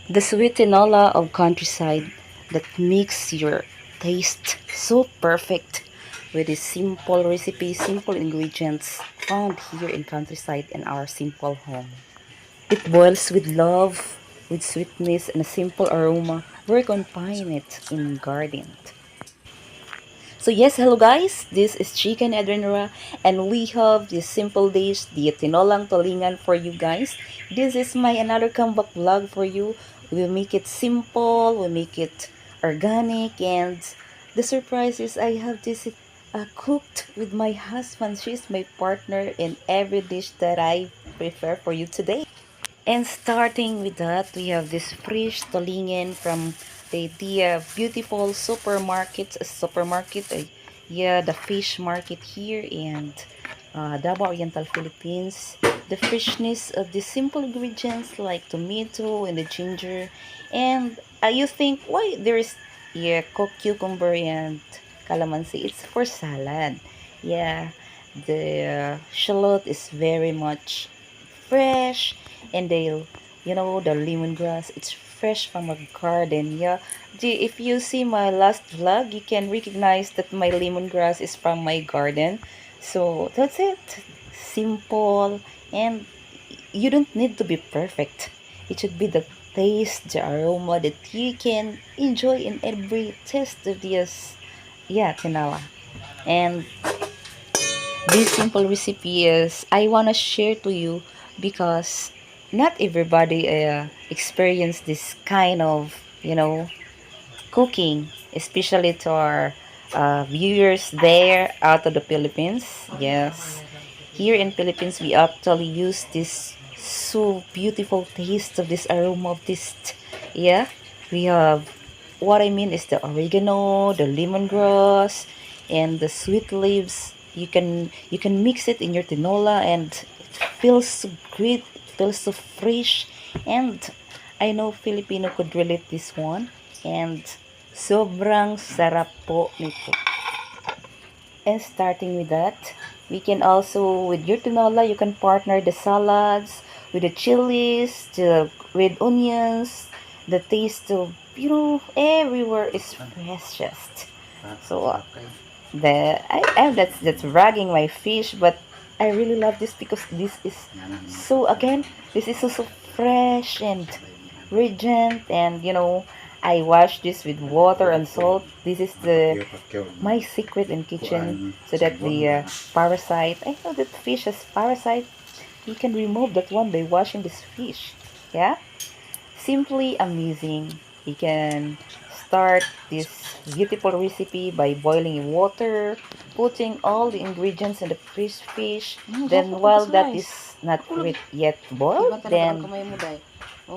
The sweet tinola of countryside that makes your taste so perfect with this simple recipe, simple ingredients found here in countryside in our simple home. It boils with love, with sweetness and a simple aroma. We're going to find it in garden. So yes, hello guys, this is Chicken Adrenera and we have this simple dish, the tinolang tulingan for you guys. This is my another comeback vlog for you. We make it simple, we make it organic, and the surprise is I have this cooked with my husband. She's my partner in every dish that I prepare for you today. And starting with that, we have this fresh tolingen from the beautiful supermarket. Yeah, the fish market here and Davao Oriental, Philippines. The freshness of the simple ingredients like tomato and the ginger. And you think, why there's cooked cucumber and calamansi? It's for salad. Yeah, the shallot is very much fresh, and the lemongrass, it's fresh from a garden. Yeah, if you see my last vlog, you can recognize that my lemongrass is from my garden. So that's it, simple, and you don't need to be perfect. It should be the taste, the aroma that you can enjoy in every taste of this, yeah, tinola. And this simple recipe is I want to share to you because not everybody experience this kind of, cooking, especially to our viewers there out of the Philippines. Yes, here in Philippines we actually use this so beautiful taste of this aroma of this. Yeah, we have, what I mean is the oregano, the lemongrass, and the sweet leaves. You can mix it in your tinola, and it feels so great. It feels so fresh, and I know Filipino could relate this one. And sobrang sarap po nito. And starting with that, we can also, with your tinola, you can partner the salads with the chilies, with onions. The taste of, everywhere is freshest. So, that's ragging my fish, but I really love this because this is so, again, this is so fresh and regent, and I wash this with water and salt. This is the my secret in kitchen, so that the parasite, I know that fish has parasite, you can remove that one by washing this fish. Yeah, simply amazing. You can start this beautiful recipe by boiling water, putting all the ingredients in the fresh fish. Then while that is not yet boiled, then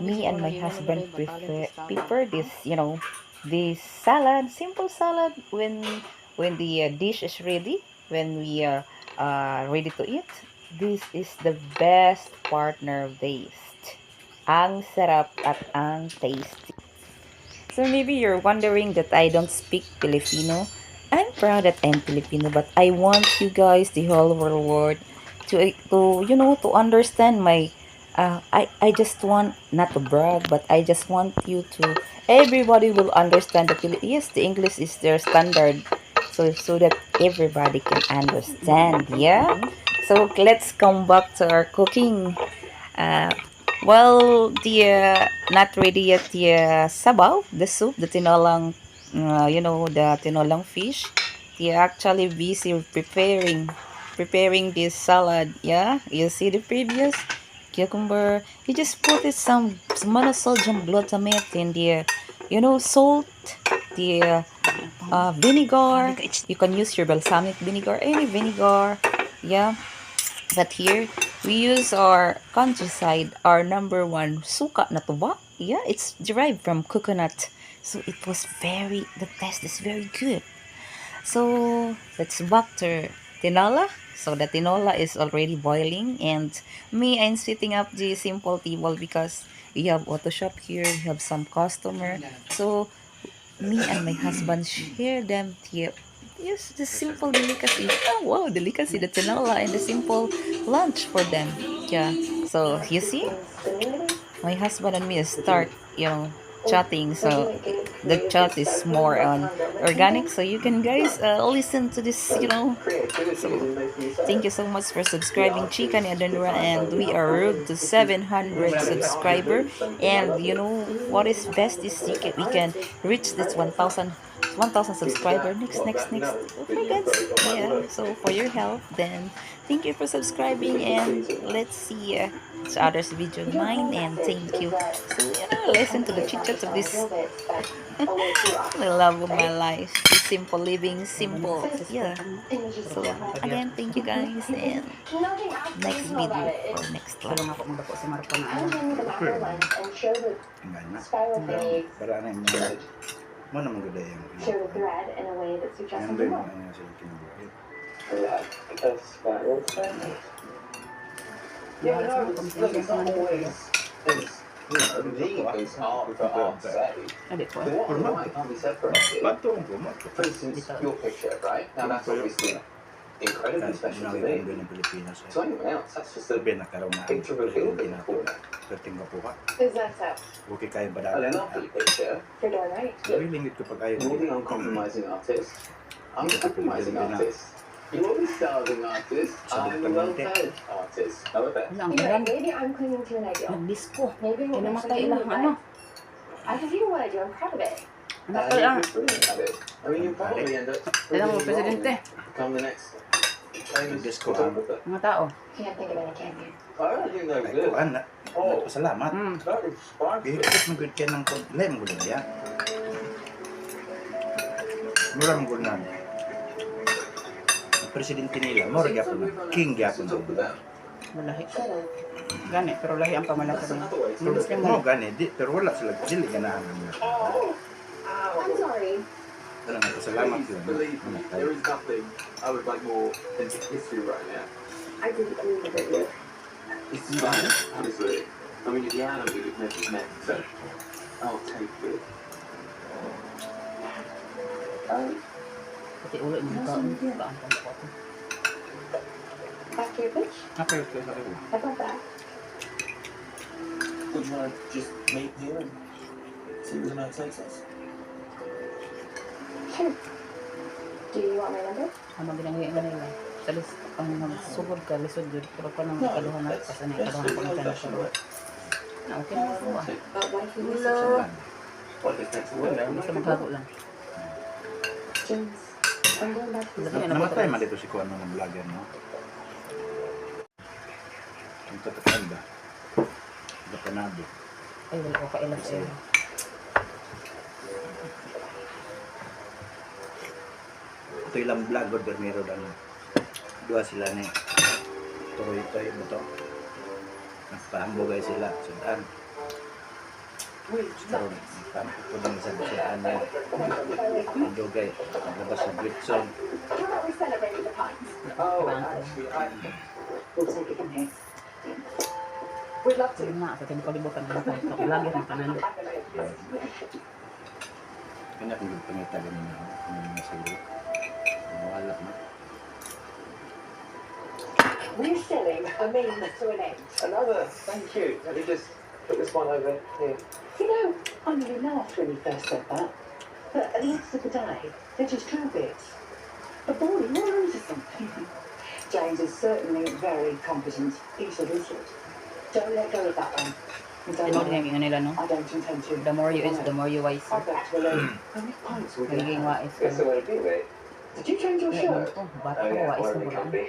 me and my husband prepare this, this salad, simple salad. When the dish is ready, when we are ready to eat, this is the best partner of taste. Ang sarap at ang tasty. So maybe you're wondering that I don't speak Filipino. I'm proud that I'm Filipino, but I want you guys, the whole world, to understand my. I just want not to brag, but I just want you to. Everybody will understand that. Yes, the English is their standard, so that everybody can understand. Yeah. So let's come back to our cooking. Uh, well, the not ready yet the sabaw, the soup, the tinolang, the tinolang fish. They're actually busy preparing this salad. Yeah, you see the previous cucumber. You just put it some monosodium glutamate in the, salt, the vinegar. You can use your balsamic vinegar, any vinegar. Yeah, but here, we use our countryside, our number one suka na tuba. Yeah, it's derived from coconut. So it was the taste is very good. So let's back to tinola. So the tinola is already boiling, and me, I'm setting up the simple table because we have auto shop here, we have some customer. So me and my husband share them here. Yes, the simple delicacy. Oh wow, delicacy, the tinola and the simple lunch for them. Yeah. So you see, my husband and me start, chatting. So the chat is more on organic. So you can guys listen to this. So thank you so much for subscribing, Chika ni Adanura, and we are road to 700 subscriber. And what is best is we can reach this 1,000 subscriber next. Okay, guys. Yeah. So for your help, then thank you for subscribing, and let's see each other's video of mine. And thank you. So listen to the chit chat of this. The love of my life. Simple living, simple. Yeah. So again, thank you guys, and next video or next live. Ako magdako si Marco na ano. Enggak na. Para na yung mo naman ganda yung yung doon mo ano sa kinabuhi. Adi po. Bato ang pumat. Incredibly special to me. Ng Pilipinas. To anyone else, that's just a Sabi na karoon na picture of a building in the corner. perting ka po ka. Is that so? Okay kayo ba And dati? another picture, You're doing right. Very lingit kapag ayaw. you're the uncompromising artist. I'm the compromising artist. You're the starving artist. I'm the well-fed artist. How about that? Ano ang You know, garan? maybe I'm clinging to an ideal. Nagdisko. Maybe we'll Kinamatay actually ilang do ano. it. I can do what I do. I'm proud of it. Namatay ang. You're brilliant at it. I mean, you probably end up Alam mo, proving presidente. wrong. Become the next famous Disco photographer. Mga tao. Can't think of any, can you? I don't think they're Ay good. ko anak. Nagpasalamat. Very sparkly. Bihigit mo good kayo ng lem mo lang yan. Murang gulan. Ang presidente nila, mura gyapon na. King gyapon na. Malahi. Gani, pero lahi ang pamalaki That's niya. another way to Muslim Mo mo. gani, pero wala sila. Dili ganahan nila. I'm sorry. Pero nagpasalamat sila. Believe me, there is nothing I would like more than to kiss you right now. I didn't believe it, did you? It's fine, honestly. I mean, the animal we've never met, so I'll take it. Pati ulo niya ka. Kaan pa ako. Back to your pitch? Okay, okay, okay. How about that? Would you want to just meet here and see where the night takes us? Sure. Do you want my number? Ano ginagawa nga nila? Talis, ang nagsugod ka, lisod yun. Pero pa nang ikaduhan na, kasi na ikaduhan pa ng tanong siya. Na, okay na ako ba? What if you miss Hello. What if that's the Wala, way? basta maghago lang. James, I'm going back to Dali, the... ano ba Namatay ito? man dito si Kuan ng vlogger, no? Ang tatakan ba? Batanado. Ay, wala ko kailan sa iyo. Ito ilang vlogger pero meron ano. Dua sila ni Toy beto. Nagpahambogay sila sudan. Karon tampo ko din sa sudan niya. Dugay labas sa Gritson. How about we celebrate the puns? Oh, actually, We'll take it from here. We'd love to. Sige nga, sa tinipalibutan ng mga ito. Lagi ng kanando. Kanya kung pangita ganun na kung mga siguro. Wala na. We're selling a means to an end. another. Thank you. Let me just put this one over here. You know, I nearly laughed when you first said that. But at the end of the day, they're just true bits. But boy, you're into something. James is certainly very competent. He's a wizard. Don't let go of that one. And don't Tinod worry, nga nila, no? I don't intend to. The more you is, the more you wise. I'll go to the loo. How many pints will you Nagiging have? wais ka It's the na. way to be, mate. Did you change your Kaya mo shirt? ito, bata Oh, ko, yeah, wais whatever na it can ko be.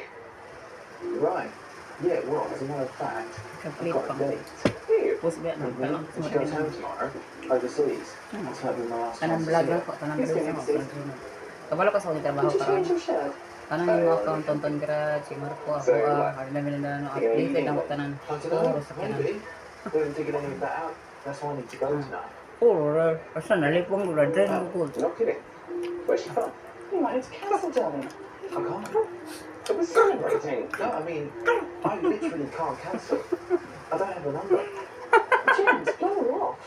Right. Yeah, well, as a matter of fact, Complete I've got a pang date. Here. post ba na? With me, Tanong and sa she goes mga home tomorrow, overseas. Hmm. That's might be my last Kanang chance to vlog see lang her. ko, kanang Yes, vlog yes, sa yes. mga. Kabalo ka sa ulit trabaho Did you karon. change your shirt? Kanang yung mga account tonton grad, si Marco, ako, hard na minanda no updated ang tanan. Time to Oh, go. rusak ka na. Maybe. We haven't figured any of that out. That's why I need to go tonight. Oh, asa nalipong ko dyan No, ko. you're not kidding. Where's she from? You might have to cancel, darling. I can't. It was celebrating. No, I mean, I literally can't cancel. I don't have a number. James, blow her off.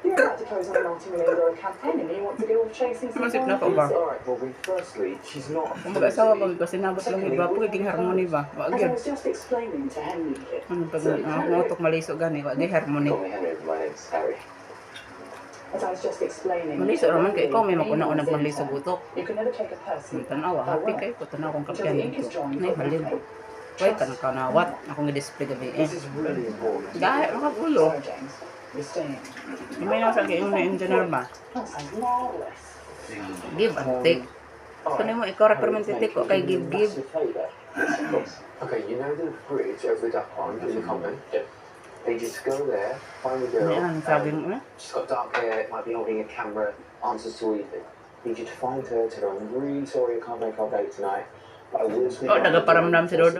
You're about to proposing a multi-million-dollar campaign and you want to go off chasing some Masip foreign na ko ba? police. Alright, Bobby, firstly, she's not a Kung mag-asawa ba, policy. kasi nabot lang iba, pwede harmony ba? As I Wag was just explaining to Henry here, ano pag nautok maliso gani, wag harmony. Call me Henry, my name's Harry. as I was just explaining, Maliso raman kay ikaw may Henry maguna-unang is maliso intern. butok. You can never take a person Tanawa, happy kay ko tanaw kong until kapyan the ink is dito. dry and Nay put halin. back. Why ka nakanawat? Ako nga display gabi eh. This is really important. Gaya, makagulo. Sorry, James. You're staying. May nasa yung na engineer ba? That sounds marvelous. Give and take. Kung mo ikaw recommend titik ko kay give. Massive favour. Yes, of course. Okay, you know the bridge over the duck pond in the convent? Yep. They just go there, find the girl. Ano sabi mo eh? She's got dark hair, might be holding a camera, answers to everything. Need you to find her, tell her I'm really sorry I can't make our date tonight, but I will speak. Oh, nagaparamdam si Dodo.